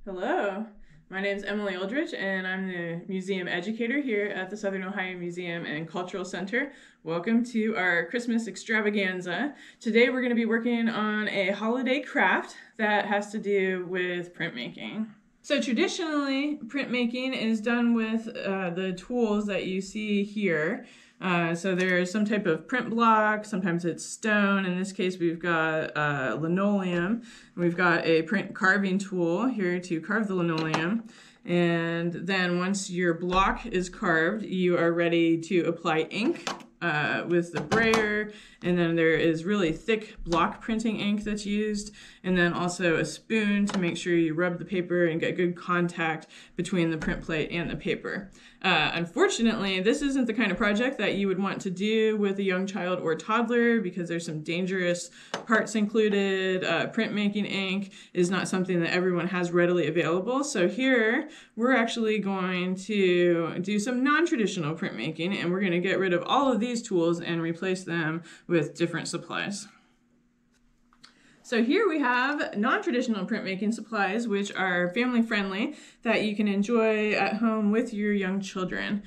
Hello, my name is Emily Uldrich and I'm the museum educator here at the Southern Ohio Museum and Cultural Center. Welcome to our Christmas extravaganza. Today we're going to be working on a holiday craft that has to do with printmaking. So traditionally, printmaking is done with the tools that you see here. So there's some type of print block, sometimes it's stone. In this case, we've got linoleum. We've got a print carving tool here to carve the linoleum. And then once your block is carved, you are ready to apply ink with the brayer, and then there is really thick block printing ink that's used, and then also a spoon to make sure you rub the paper and get good contact between the print plate and the paper. Unfortunately, this isn't the kind of project that you would want to do with a young child or toddler because there's some dangerous parts included. Printmaking ink is not something that everyone has readily available, so here we're actually going to do some non-traditional printmaking, and we're going to get rid of all of these tools and replace them with different supplies. So here we have non-traditional printmaking supplies, which are family-friendly, that you can enjoy at home with your young children.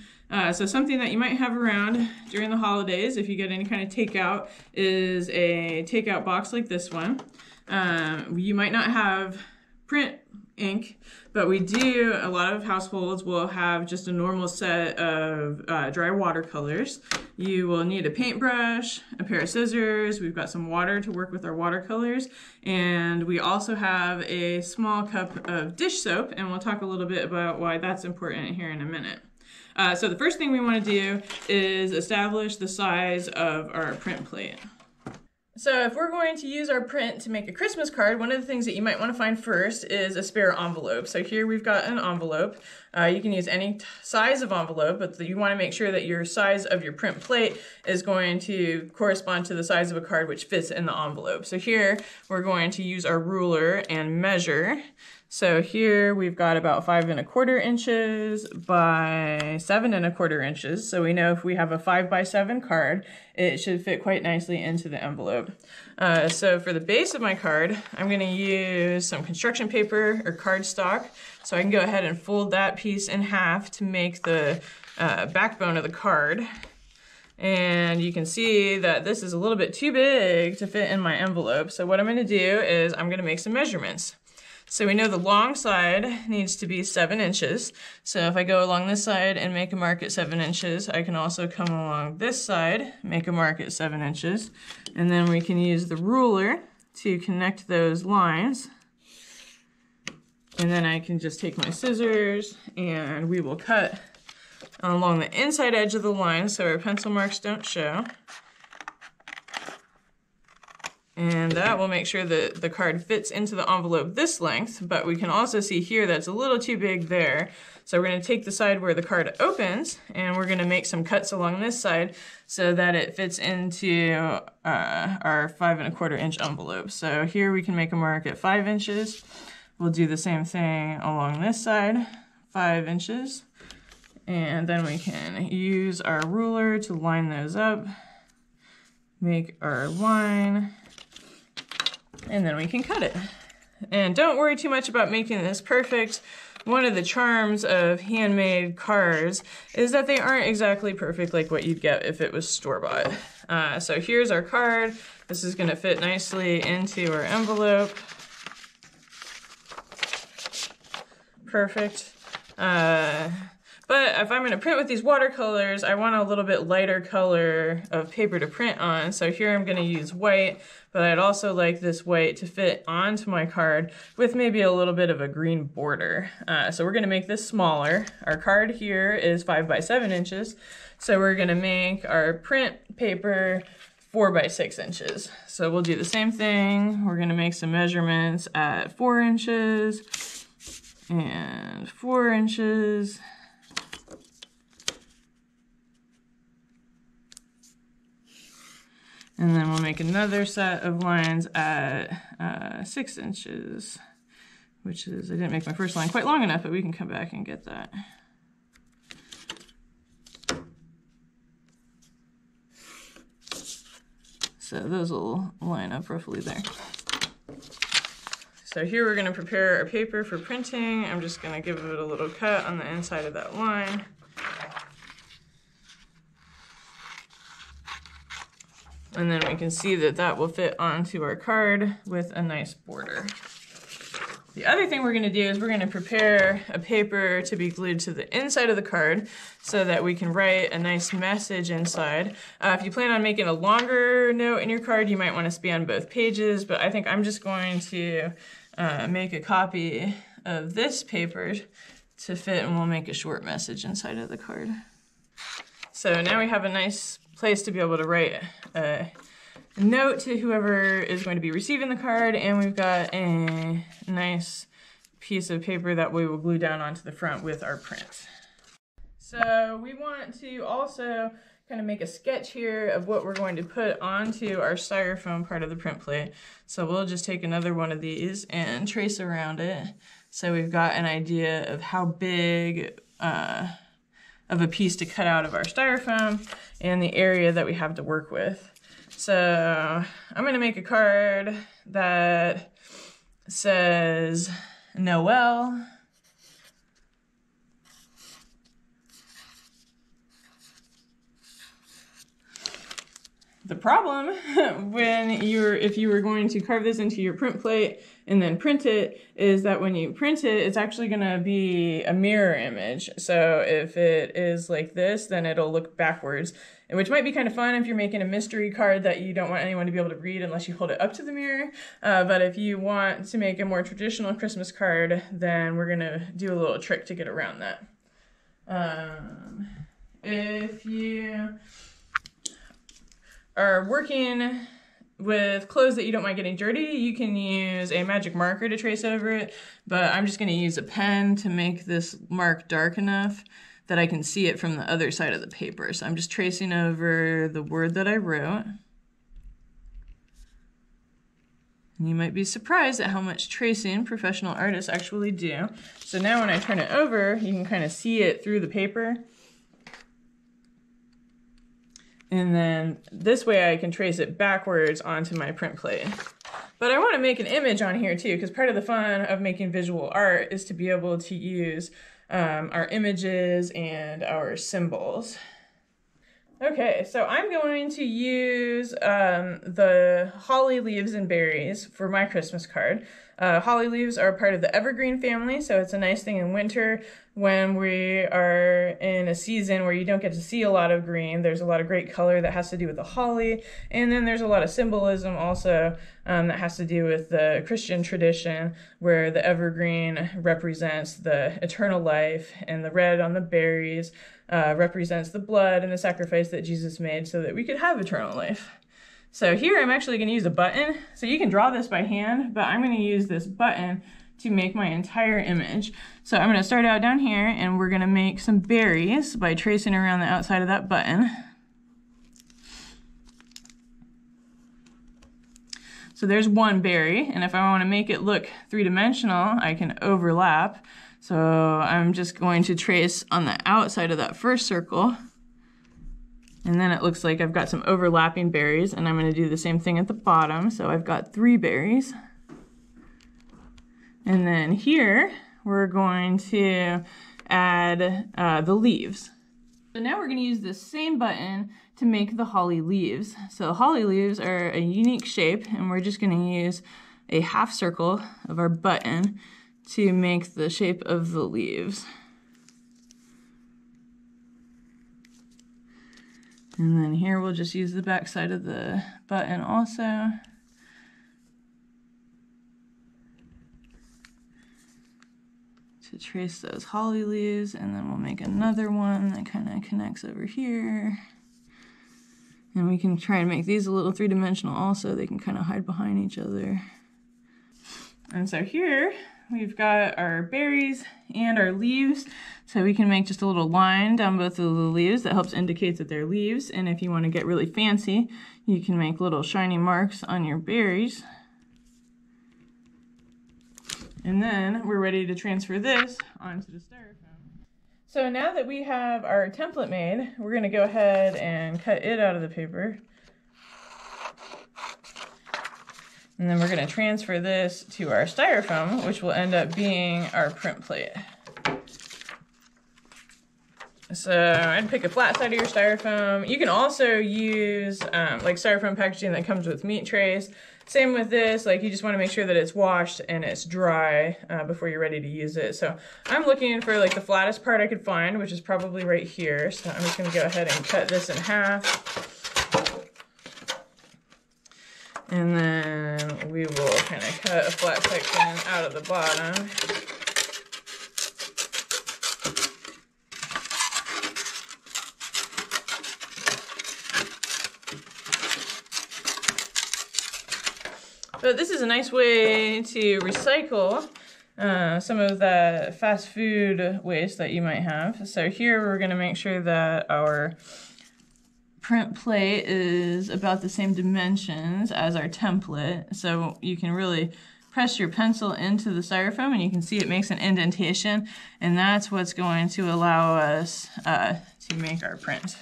So something that you might have around during the holidays, if you get any kind of takeout, is a takeout box like this one. You might not have print ink, but we do, a lot of households will have just a normal set of dry watercolors. You will need a paintbrush, a pair of scissors, we've got some water to work with our watercolors, and we also have a small cup of dish soap, and we'll talk a little bit about why that's important here in a minute. So the first thing we want to do is establish the size of our print plate. So if we're going to use our print to make a Christmas card, one of the things that you might want to find first is a spare envelope. So here we've got an envelope. You can use any size of envelope, but you want to make sure that your size of your print plate is going to correspond to the size of a card which fits in the envelope. So here we're going to use our ruler and measure. So here we've got about 5 1/4 inches by 7 1/4 inches. So we know if we have a 5 by 7 card, it should fit quite nicely into the envelope. So for the base of my card, I'm going to use some construction paper or cardstock. So I can go ahead and fold that piece in half to make the backbone of the card. And you can see that this is a little bit too big to fit in my envelope. So what I'm going to do is I'm going to make some measurements. So we know the long side needs to be 7 inches. So if I go along this side and make a mark at 7 inches, I can also come along this side, make a mark at 7 inches. And then we can use the ruler to connect those lines. And then I can just take my scissors and we will cut along the inside edge of the line so our pencil marks don't show. And that will make sure that the card fits into the envelope this length, but we can also see here that's a little too big there. So we're going to take the side where the card opens, and we're going to make some cuts along this side so that it fits into our 5 1/4 inch envelope. So here we can make a mark at 5 inches. We'll do the same thing along this side, 5 inches. And then we can use our ruler to line those up, make our line, and then we can cut it. And don't worry too much about making this perfect. One of the charms of handmade cards is that they aren't exactly perfect like what you'd get if it was store-bought. So here's our card. This is going to fit nicely into our envelope. Perfect. But if I'm going to print with these watercolors, I want a little bit lighter color of paper to print on. So here I'm going to use white, but I'd also like this white to fit onto my card with maybe a little bit of a green border. So we're going to make this smaller. Our card here is 5 by 7 inches. So we're going to make our print paper 4 by 6 inches. So we'll do the same thing. We're going to make some measurements at 4 inches and 4 inches. And then we'll make another set of lines at 6 inches, which is, I didn't make my first line quite long enough, but we can come back and get that. So those will line up roughly there. So here we're going to prepare our paper for printing. I'm just going to give it a little cut on the inside of that line. And then we can see that that will fit onto our card with a nice border. The other thing we're going to do is we're going to prepare a paper to be glued to the inside of the card so that we can write a nice message inside. If you plan on making a longer note in your card, you might want to span both pages, but I think I'm just going to make a copy of this paper to fit, and we'll make a short message inside of the card. So now we have a nice place to be able to write a note to whoever is going to be receiving the card, and we've got a nice piece of paper that we will glue down onto the front with our print. So we want to also kind of make a sketch here of what we're going to put onto our styrofoam part of the print plate. So we'll just take another one of these and trace around it. So we've got an idea of how big of a piece to cut out of our styrofoam and the area that we have to work with. So I'm going to make a card that says Noel. The problem if you were going to carve this into your print plate and then print it, is that when you print it, it's actually going to be a mirror image. So if it is like this, then it'll look backwards, which might be kind of fun if you're making a mystery card that you don't want anyone to be able to read unless you hold it up to the mirror. But if you want to make a more traditional Christmas card, then we're going to do a little trick to get around that. If you are working with clothes that you don't mind getting dirty, you can use a magic marker to trace over it, but I'm just going to use a pen to make this mark dark enough that I can see it from the other side of the paper. So I'm just tracing over the word that I wrote. And you might be surprised at how much tracing professional artists actually do. So now when I turn it over, you can kind of see it through the paper. And then this way I can trace it backwards onto my print plate. But I want to make an image on here too, because part of the fun of making visual art is to be able to use our images and our symbols. Okay, so I'm going to use the holly leaves and berries for my Christmas card. Holly leaves are part of the evergreen family, so it's a nice thing in winter when we are in a season where you don't get to see a lot of green. There's a lot of great color that has to do with the holly, and then there's a lot of symbolism also that has to do with the Christian tradition, where the evergreen represents the eternal life, and the red on the berries represents the blood and the sacrifice that Jesus made so that we could have eternal life. So here I'm actually going to use a button. So you can draw this by hand, but I'm going to use this button to make my entire image. So I'm going to start out down here, and we're going to make some berries by tracing around the outside of that button. So there's one berry, and if I want to make it look three-dimensional, I can overlap. So I'm just going to trace on the outside of that first circle. And then it looks like I've got some overlapping berries, and I'm going to do the same thing at the bottom. So I've got 3 berries. And then here, we're going to add the leaves. So now we're going to use this same button to make the holly leaves. So holly leaves are a unique shape, and we're just going to use a half circle of our button to make the shape of the leaves. And then here we'll just use the back side of the button also. To trace those holly leaves, and then we'll make another one that kind of connects over here. And we can try and make these a little three-dimensional also. They can kind of hide behind each other. And so here we've got our berries and our leaves. So we can make just a little line down both of the leaves that helps indicate that they're leaves. And if you want to get really fancy, you can make little shiny marks on your berries. And then we're ready to transfer this onto the styrofoam. So now that we have our template made, we're going to go ahead and cut it out of the paper. And then we're going to transfer this to our styrofoam, which will end up being our print plate. So I'd pick a flat side of your styrofoam. You can also use like styrofoam packaging that comes with meat trays. Same with this, like you just want to make sure that it's washed and it's dry before you're ready to use it. So I'm looking for like the flattest part I could find, which is probably right here. So I'm just going to go ahead and cut this in half. And then we will kind of cut a flat section out of the bottom. But this is a nice way to recycle some of the fast food waste that you might have. So here we're going to make sure that our print plate is about the same dimensions as our template. So you can really press your pencil into the styrofoam and you can see it makes an indentation, and that's what's going to allow us to make our print.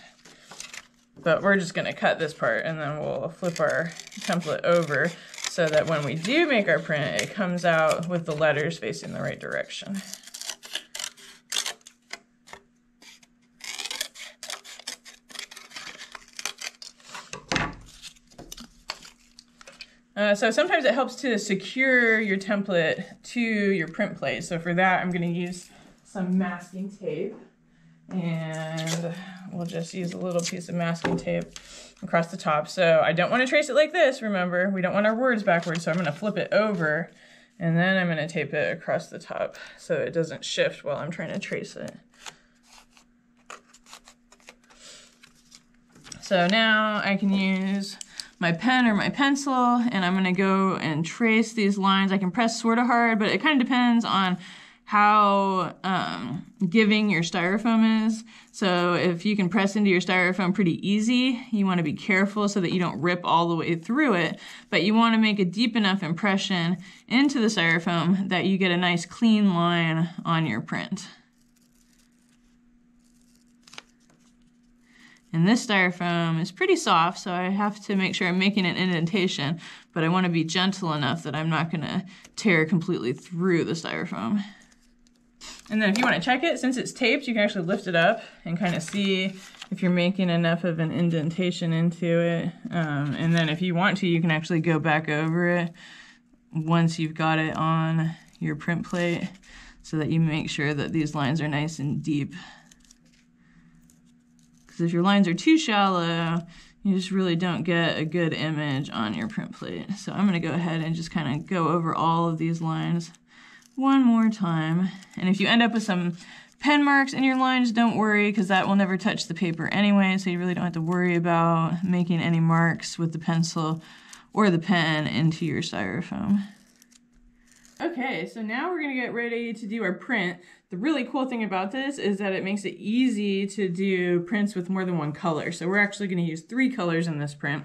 But we're just going to cut this part and then we'll flip our template over so that when we do make our print, it comes out with the letters facing the right direction. So sometimes it helps to secure your template to your print plate. So for that, I'm going to use some masking tape. And we'll just use a little piece of masking tape across the top. So I don't want to trace it like this, remember. We don't want our words backwards, so I'm going to flip it over, and then I'm going to tape it across the top so it doesn't shift while I'm trying to trace it. So now I can use my pen or my pencil, and I'm going to go and trace these lines. I can press sort of hard, but it kind of depends on how giving your styrofoam is. So if you can press into your styrofoam pretty easy, you want to be careful so that you don't rip all the way through it, but you want to make a deep enough impression into the styrofoam that you get a nice clean line on your print. And this styrofoam is pretty soft, so I have to make sure I'm making an indentation, but I want to be gentle enough that I'm not going to tear completely through the styrofoam. And then if you want to check it, since it's taped, you can actually lift it up and kind of see if you're making enough of an indentation into it. And then if you want to, you can actually go back over it once you've got it on your print plate so that you make sure that these lines are nice and deep. Because if your lines are too shallow, you just really don't get a good image on your print plate. So I'm going to go ahead and just kind of go over all of these lines one more time. And if you end up with some pen marks in your lines, don't worry, because that will never touch the paper anyway, so you really don't have to worry about making any marks with the pencil or the pen into your styrofoam. Okay, so now we're going to get ready to do our print. The really cool thing about this is that it makes it easy to do prints with more than one color. So we're actually going to use 3 colors in this print.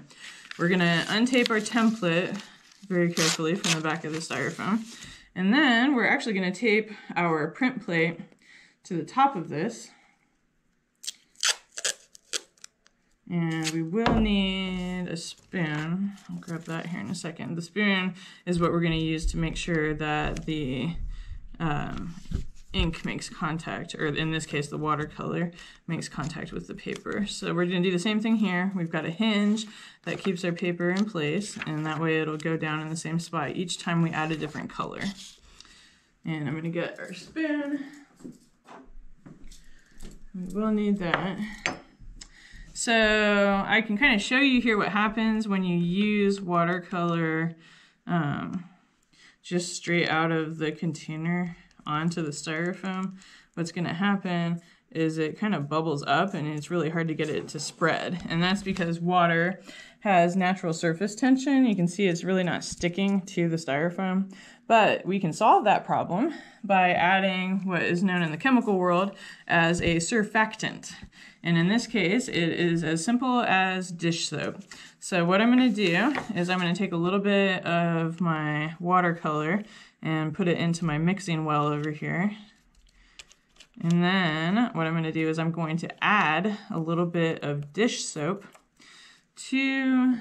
We're going to untape our template very carefully from the back of the styrofoam. And then we're actually going to tape our print plate to the top of this. And we will need a spoon. I'll grab that here in a second. The spoon is what we're going to use to make sure that the ink makes contact, or in this case the watercolor makes contact with the paper. So we're going to do the same thing here. We've got a hinge that keeps our paper in place, and that way it'll go down in the same spot each time we add a different color. And I'm going to get our spoon. We will need that. So I can kind of show you here what happens when you use watercolor just straight out of the container onto the styrofoam. What's going to happen is it kind of bubbles up and it's really hard to get it to spread. And that's because water has natural surface tension. You can see it's really not sticking to the styrofoam. But we can solve that problem by adding what is known in the chemical world as a surfactant. And in this case, it is as simple as dish soap. So what I'm going to do is I'm going to take a little bit of my watercolor and put it into my mixing well over here. And then what I'm going to do is I'm going to add a little bit of dish soap to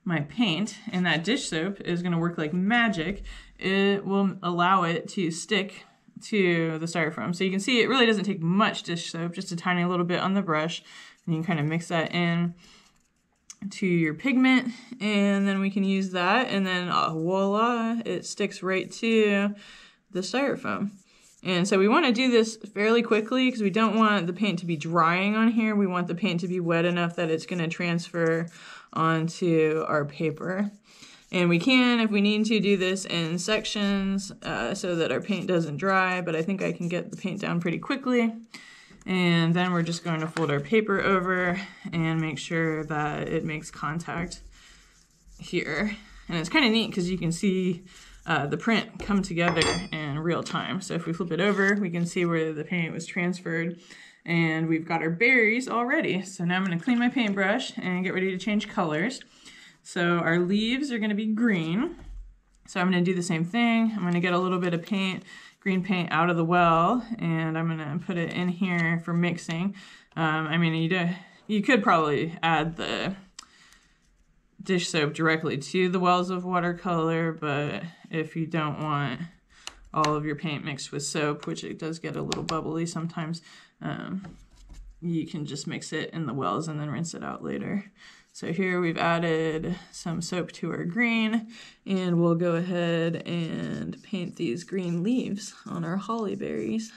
my paint, and that dish soap is going to work like magic. It will allow it to stick to the styrofoam. So you can see it really doesn't take much dish soap, just a tiny little bit on the brush. And you can kind of mix that in to your pigment, and then we can use that, and then voila, it sticks right to the styrofoam. And so we want to do this fairly quickly because we don't want the paint to be drying on here. We want the paint to be wet enough that it's going to transfer onto our paper. And we can, if we need to, do this in sections so that our paint doesn't dry, but I think I can get the paint down pretty quickly. And then we're just going to fold our paper over and make sure that it makes contact here. And it's kind of neat because you can see the print come together in real time. So if we flip it over, we can see where the paint was transferred, and we've got our berries all ready. So now I'm going to clean my paintbrush and get ready to change colors. So our leaves are going to be green. So I'm going to do the same thing. I'm going to get a little bit of paint, green paint, out of the well, and I'm going to put it in here for mixing. I mean, you could probably add the dish soap directly to the wells of watercolor, but if you don't want all of your paint mixed with soap, which it does get a little bubbly sometimes, you can just mix it in the wells and then rinse it out later. So here we've added some soap to our green, and we'll go ahead and paint these green leaves on our holly berries.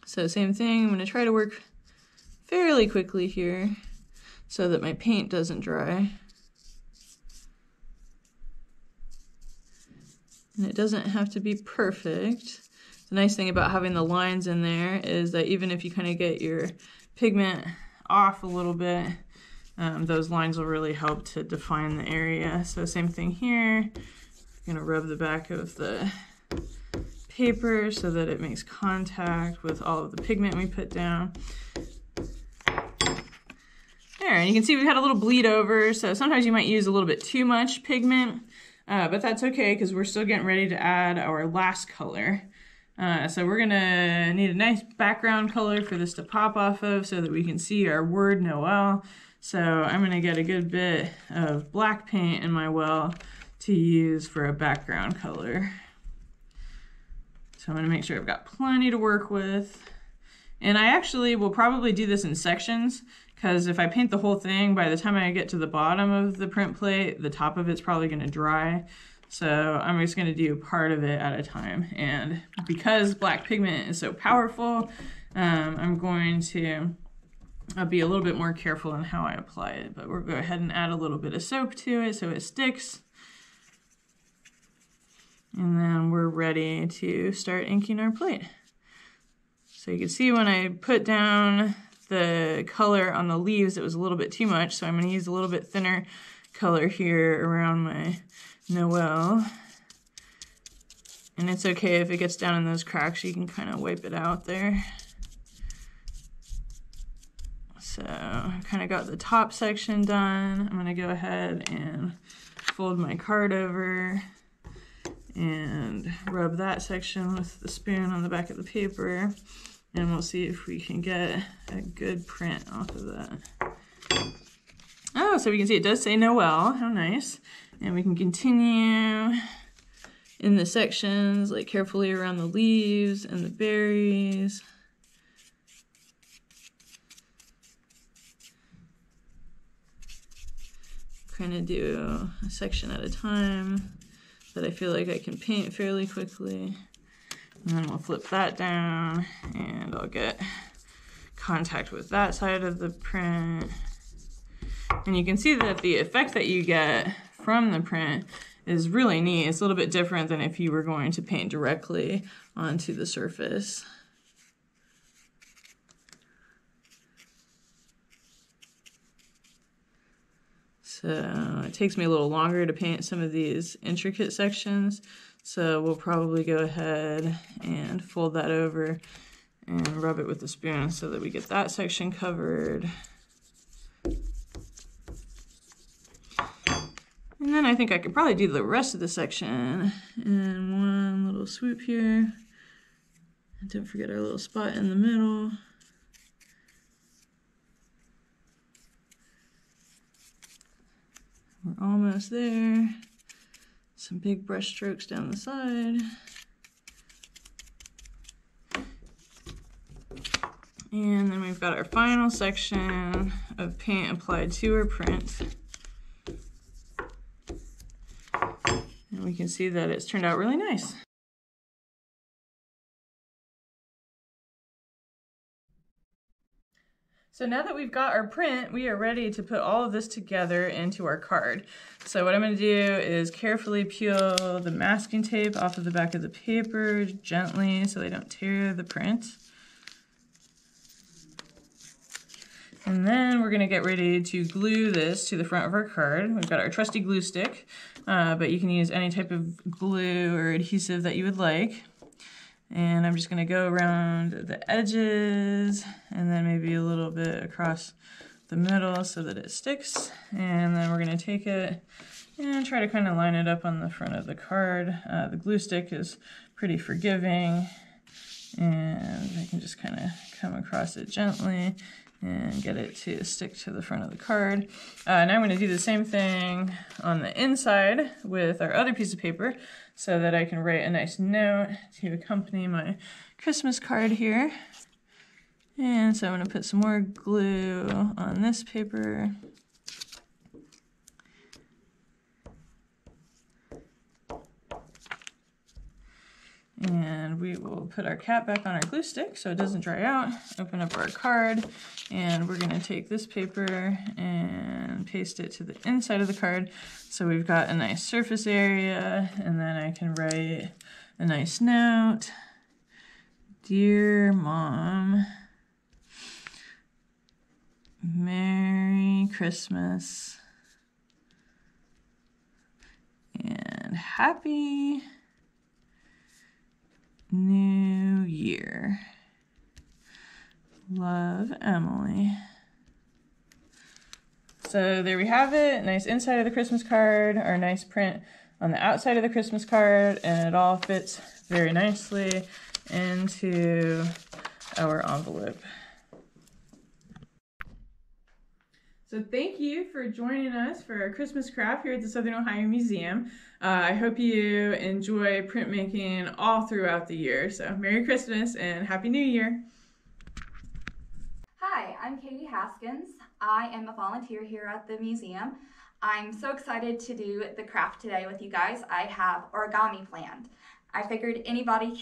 So same thing, I'm going to try to work fairly quickly here so that my paint doesn't dry. And it doesn't have to be perfect. The nice thing about having the lines in there is that even if you kind of get your pigment off a little bit, those lines will really help to define the area. So same thing here. I'm going to rub the back of the paper so that it makes contact with all of the pigment we put down. There, and you can see we've had a little bleed over, so sometimes you might use a little bit too much pigment, but that's okay because we're still getting ready to add our last color. So we're gonna need a nice background color for this to pop off of so that we can see our word Noel. So I'm gonna get a good bit of black paint in my well to use for a background color. So I'm gonna make sure I've got plenty to work with. And I actually will probably do this in sections, because if I paint the whole thing, by the time I get to the bottom of the print plate, the top of it's probably gonna dry. So I'm just going to do part of it at a time. And because black pigment is so powerful, I'm going to be a little bit more careful in how I apply it. But we'll go ahead and add a little bit of soap to it so it sticks. And then we're ready to start inking our plate. So you can see when I put down the color on the leaves, it was a little bit too much. So I'm going to use a little bit thinner color here around my Noel, and it's okay if it gets down in those cracks, you can kind of wipe it out there. So I kind of got the top section done. I'm going to go ahead and fold my card over and rub that section with the spoon on the back of the paper, and we'll see if we can get a good print off of that. Oh, so we can see it does say Noel. How nice. And we can continue in the sections, like carefully around the leaves and the berries. Kind of do a section at a time that I feel like I can paint fairly quickly. And then we'll flip that down and I'll get contact with that side of the print. And you can see that the effect that you get from the print is really neat. It's a little bit different than if you were going to paint directly onto the surface. So it takes me a little longer to paint some of these intricate sections. So we'll probably go ahead and fold that over and rub it with the spoon so that we get that section covered. And then I think I could probably do the rest of the section in one little swoop here. And don't forget our little spot in the middle. We're almost there. Some big brush strokes down the side. And then we've got our final section of paint applied to our print. And we can see that it's turned out really nice. So now that we've got our print, we are ready to put all of this together into our card. So what I'm going to do is carefully peel the masking tape off of the back of the paper gently so they don't tear the print. And then we're going to get ready to glue this to the front of our card. We've got our trusty glue stick, but you can use any type of glue or adhesive that you would like. And I'm just going to go around the edges and then maybe a little bit across the middle so that it sticks. And then we're going to take it and try to kind of line it up on the front of the card. The glue stick is pretty forgiving, and I can just kind of come across it gently and get it to stick to the front of the card. Now I'm going to do the same thing on the inside with our other piece of paper so that I can write a nice note to accompany my Christmas card here. And so I'm going to put some more glue on this paper. And we will put our cap back on our glue stick so it doesn't dry out. Open up our card, and we're going to take this paper and paste it to the inside of the card so we've got a nice surface area, and then I can write a nice note. Dear Mom, Merry Christmas and Happy New Year. Love, Emily. So there we have it. Nice inside of the Christmas card, our nice print on the outside of the Christmas card, and it all fits very nicely into our envelope. So thank you for joining us for our Christmas craft here at the Southern Ohio Museum. I hope you enjoy printmaking all throughout the year. So Merry Christmas and Happy New Year. Hi, I'm Katie Haskins. I am a volunteer here at the museum. I'm so excited to do the craft today with you guys. I have origami planned. I figured anybody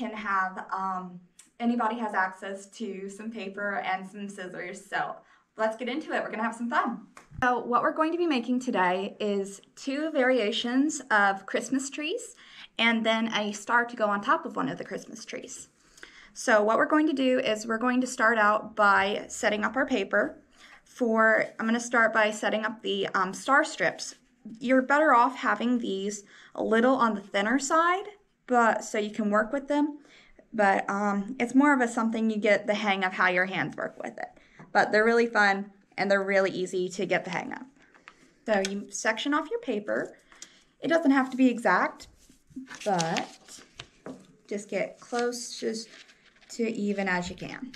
has access to some paper and some scissors, so let's get into it. We're gonna have some fun. So what we're going to be making today is 2 variations of Christmas trees and then a star to go on top of one of the Christmas trees. So what we're going to do is we're going to start out by setting up our paper. I'm going to start by setting up the star strips. You're better off having these a little on the thinner side, so you can work with them. But it's more of something you get the hang of how your hands work with it. But they're really fun and they're really easy to get the hang of. So you section off your paper. It doesn't have to be exact, but just get close to even as you can.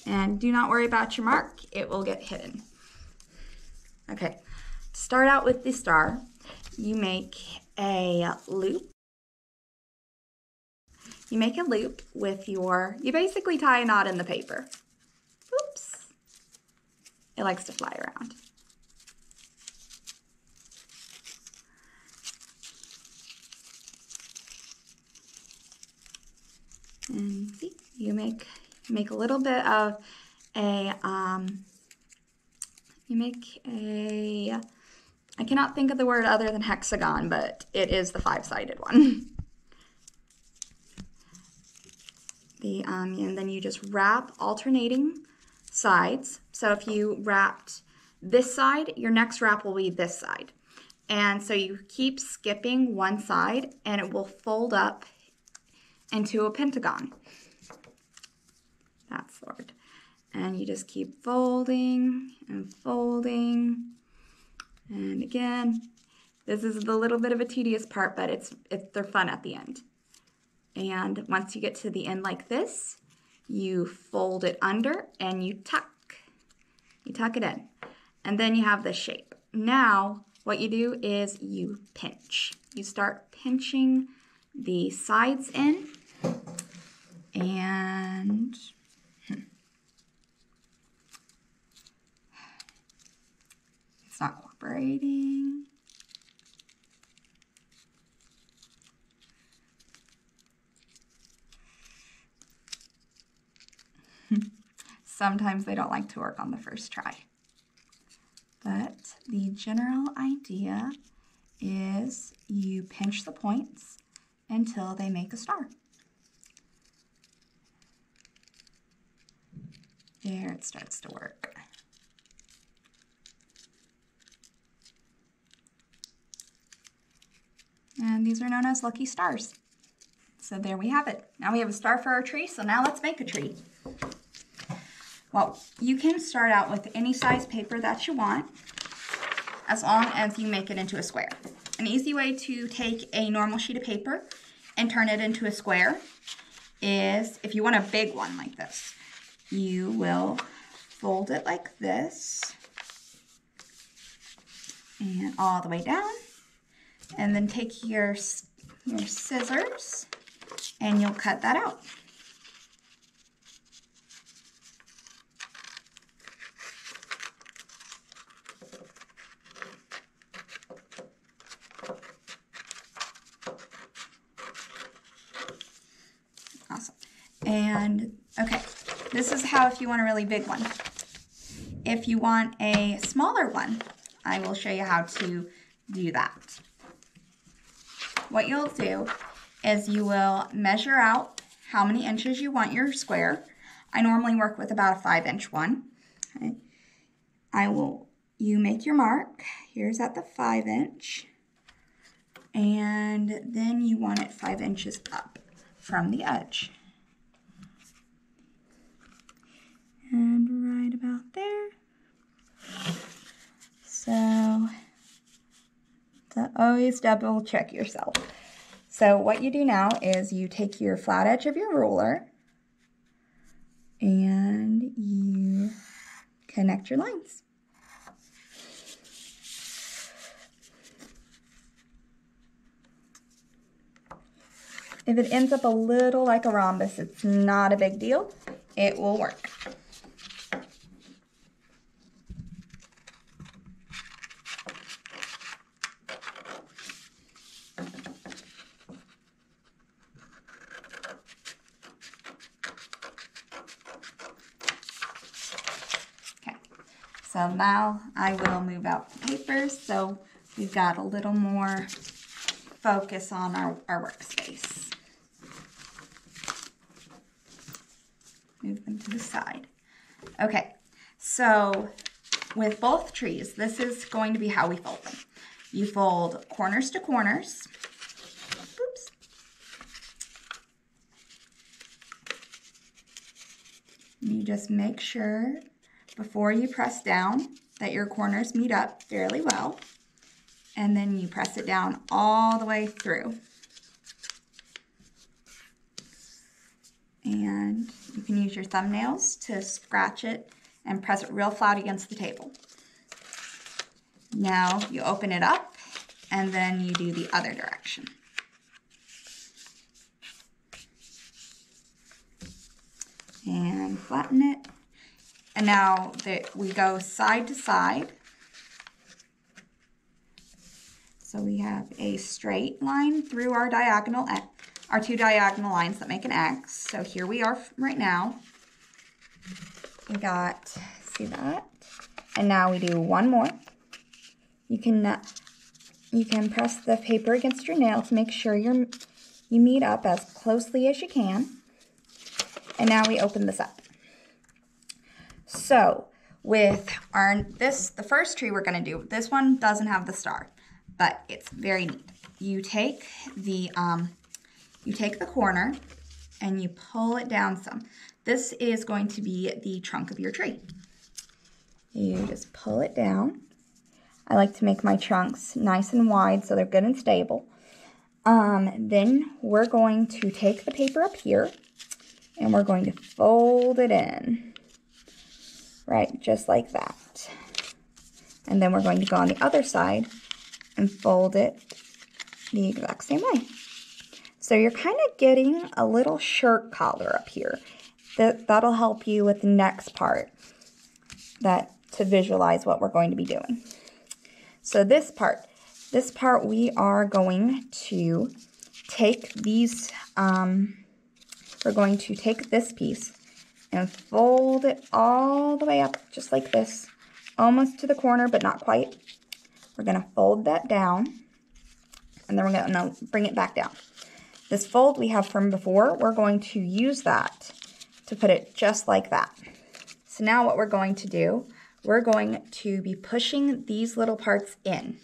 And do not worry about your mark, it will get hidden. Okay, to start out with the star, you make a loop. You make a loop with you basically tie a knot in the paper. Oops. It likes to fly around. And see, you make a little bit of I cannot think of the word other than hexagon, but it is the 5-sided one. And then you just wrap alternating sides. So if you wrapped this side, your next wrap will be this side. And so you keep skipping one side and it will fold up into a pentagon. That's the word. And you just keep folding and folding. And again, This is the little bit of a tedious part, but they're fun at the end. And once you get to the end like this, you fold it under and you tuck. You tuck it in. And then you have this shape. Now, what you do is you pinch. You start pinching the sides in, and it's not cooperating. Sometimes they don't like to work on the first try. But the general idea is you pinch the points until they make a star. There, it starts to work. And these are known as lucky stars. So there we have it. Now we have a star for our tree, so now let's make a tree. Well, you can start out with any size paper that you want, as long as you make it into a square. An easy way to take a normal sheet of paper and turn it into a square is, if you want a big one like this, you will fold it like this and all the way down, and then take your scissors and you'll cut that out. Awesome. And okay, this is how if you want a really big one. If you want a smaller one, I will show you how to do that. What you'll do is you will measure out how many inches you want your square. I normally work with about a 5-inch one. Okay. You make your mark. Here's at the 5-inch. And then you want it 5 inches up from the edge. And right about there. So always double check yourself. So what you do now is you take your flat edge of your ruler and you connect your lines. If it ends up a little like a rhombus, it's not a big deal. It will work. Okay, so now I will move out the papers so we've got a little more focus on our workspace. Move them to the side. Okay, so with both trees, this is going to be how we fold them. You fold corners to corners. Oops. You just make sure before you press down that your corners meet up fairly well. And then you press it down all the way through. And you can use your thumbnails to scratch it and press it real flat against the table. Now you open it up and then you do the other direction. And flatten it. And now we go side to side. So we have a straight line through our two diagonal lines that make an X. So here we are right now. We got, see that? And now we do one more. You can press the paper against your nail to make sure you meet up as closely as you can. And now we open this up. So with the first tree we're gonna do, this one doesn't have the star, but it's very neat. You take the corner and you pull it down some. This is going to be the trunk of your tree. You just pull it down. I like to make my chunks nice and wide so they're good and stable. Then we're going to take the paper up here and we're going to fold it in, right, just like that. And then we're going to go on the other side and fold it the exact same way. So you're kind of getting a little shirt collar up here. That'll help you with the next part, to visualize what we're going to be doing. So this part we are going to take these, we're going to take this piece and fold it all the way up, just like this, almost to the corner, but not quite. We're going to fold that down, and then we're going to bring it back down. This fold we have from before, we're going to use that to put it just like that. So now what we're going to do, we're going to be pushing these little parts in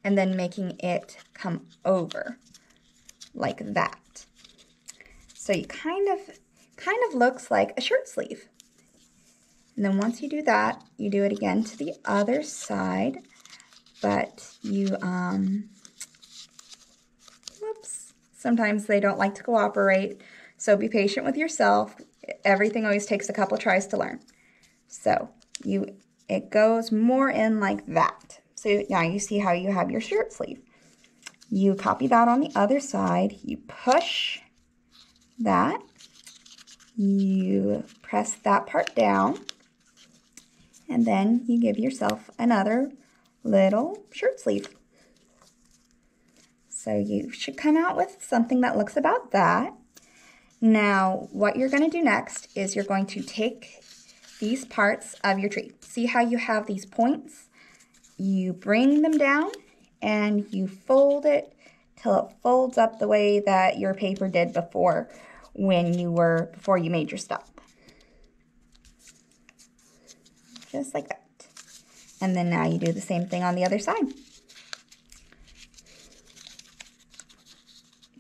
and then making it come over like that. So you kind of looks like a shirt sleeve. And then once you do that, you do it again to the other side, but you, whoops, sometimes they don't like to cooperate, so be patient with yourself. Everything always takes a couple tries to learn. So it goes more in like that. So now you see how you have your shirt sleeve. You copy that on the other side, you push that, you press that part down, and then you give yourself another little shirt sleeve. So you should come out with something that looks about that. Now, what you're going to do next is you're going to take these parts of your tree. See how you have these points? You bring them down and you fold it till it folds up the way that your paper did before before you made your stump. Just like that. And then now you do the same thing on the other side.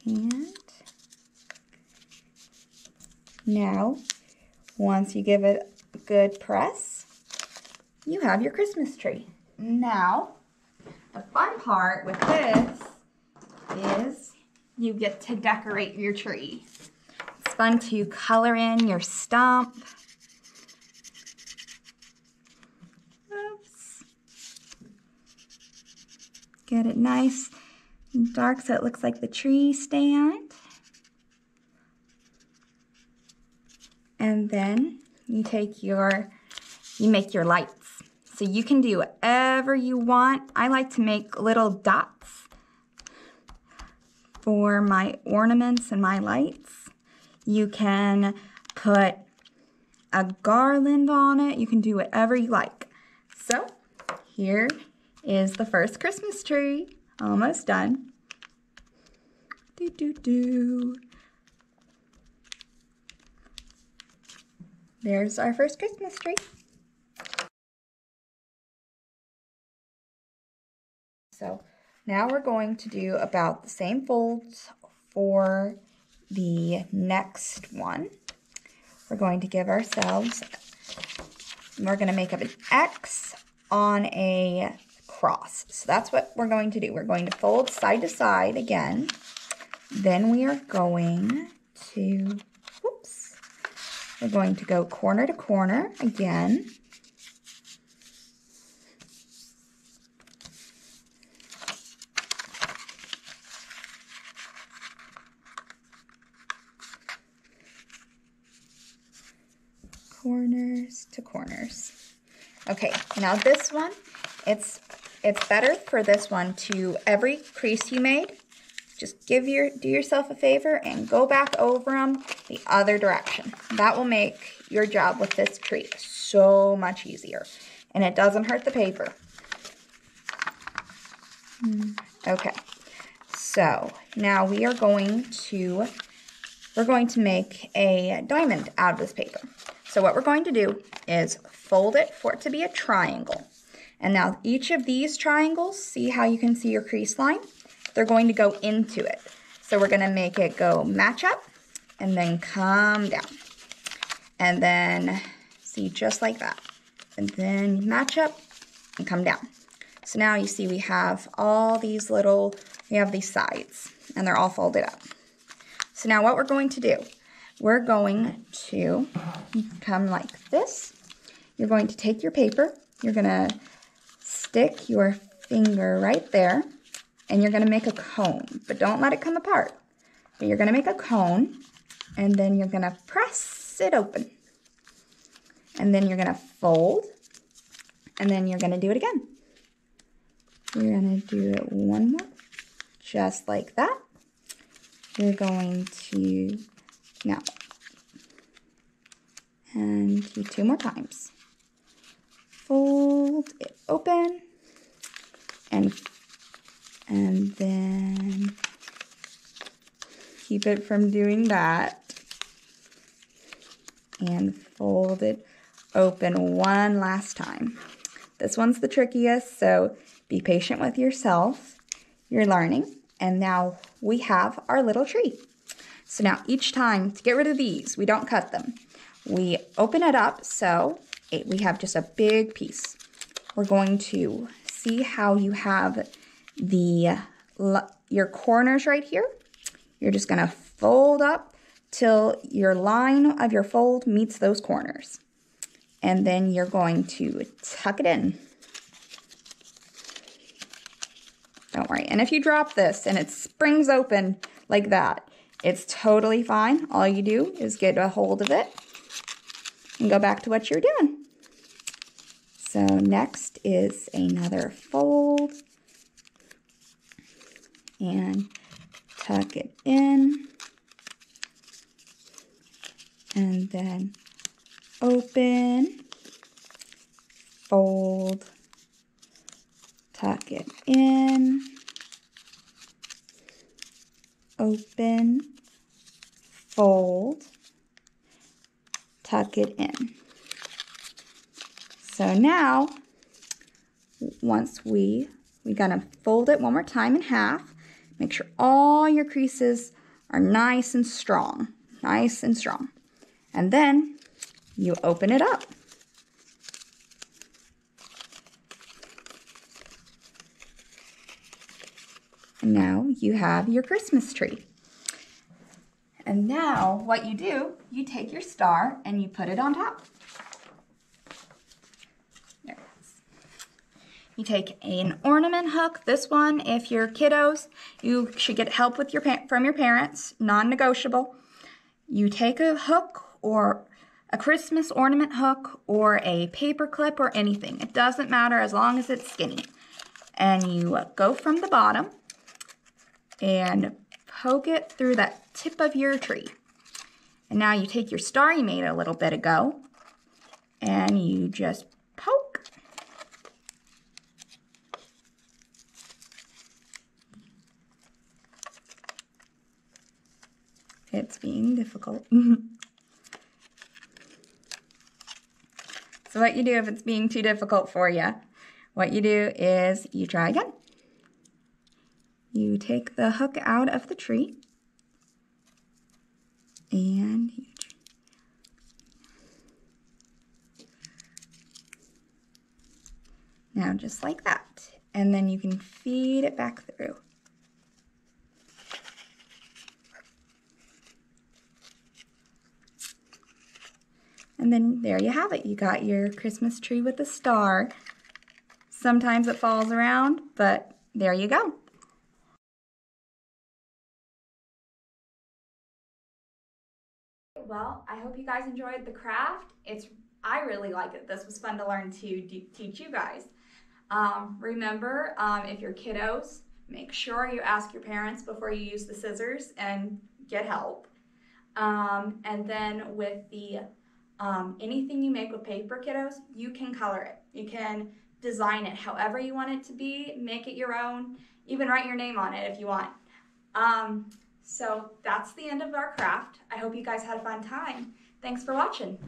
And now, once you give it a good press, you have your Christmas tree. Now, the fun part with this is you get to decorate your tree. It's fun to color in your stump. Oops. Get it nice and dark so it looks like the tree stand. And then you make your lights. So you can do whatever you want. I like to make little dots for my ornaments and my lights. You can put a garland on it. You can do whatever you like. So here is the first Christmas tree. Almost done. There's our first Christmas tree. So now we're going to do about the same folds for the next one. We're going to give ourselves, we're going to make up an X on a cross. So that's what we're going to do. We're going to fold side to side again. Then we are going to, we're going to go corner to corner again. Corners to corners. Okay, now this one, it's better for this one to, every crease you made, just do yourself a favor and go back over them the other direction. That will make your job with this tree so much easier, and it doesn't hurt the paper. Okay, so now we're going to make a diamond out of this paper. So what we're going to do is fold it for it to be a triangle. And now each of these triangles, see how you can see your crease line? They're going to go into it. So we're going to make it go match up and then come down. And then see just like that. And then match up and come down. So now you see we have all these little, we have these sides, and they're all folded up. So now what we're going to do, we're going to come like this. You're going to take your paper, you're going to stick your finger right there, and you're going to make a cone, but don't let it come apart. But you're going to make a cone, and then you're going to press it open. And then you're going to fold, and then you're going to do it again. You're going to do it one more, just like that. You're going to, now, and do 2 more times. Fold it open, and then keep it from doing that, and fold it open one last time. This one's the trickiest, so be patient with yourself. You're learning, and now we have our little tree. So now each time, to get rid of these, we don't cut them. We open it up so we have just a big piece. We're going to see how you have your corners right here. You're just going to fold up till your line of your fold meets those corners. And then you're going to tuck it in. Don't worry. And if you drop this and it springs open like that, it's totally fine. All you do is get a hold of it and go back to what you're doing. So next is another fold and tuck it in, and then open, fold, tuck it in, open, fold, tuck it in. So now, once we're gonna fold it one more time in half. Make sure all your creases are nice and strong, And then you open it up. And now you have your Christmas tree. And now what you do, you take your star and you put it on top. There it is. You take an ornament hook. This one, if you're kiddos, you should get help with from your parents, non-negotiable. You take a hook or a Christmas ornament hook or a paper clip or anything. It doesn't matter as long as it's skinny. And you go from the bottom and poke it through that tip of your tree. And now you take your star you made a little bit ago and you just poke. It's being difficult. So what you do if it's being too difficult for you, what you do is you try again. You take the hook out of the tree and you now just like that. And then you can feed it back through. And then there you have it. You got your Christmas tree with a star. Sometimes it falls around, but there you go. Well, I hope you guys enjoyed the craft. I really like it. This was fun to learn to teach you guys. Remember, if you're kiddos, make sure you ask your parents before you use the scissors and get help. And then with the anything you make with paper, kiddos, you can color it. You can design it however you want it to be, make it your own, even write your name on it if you want. So that's the end of our craft. I hope you guys had a fun time. Thanks for watching.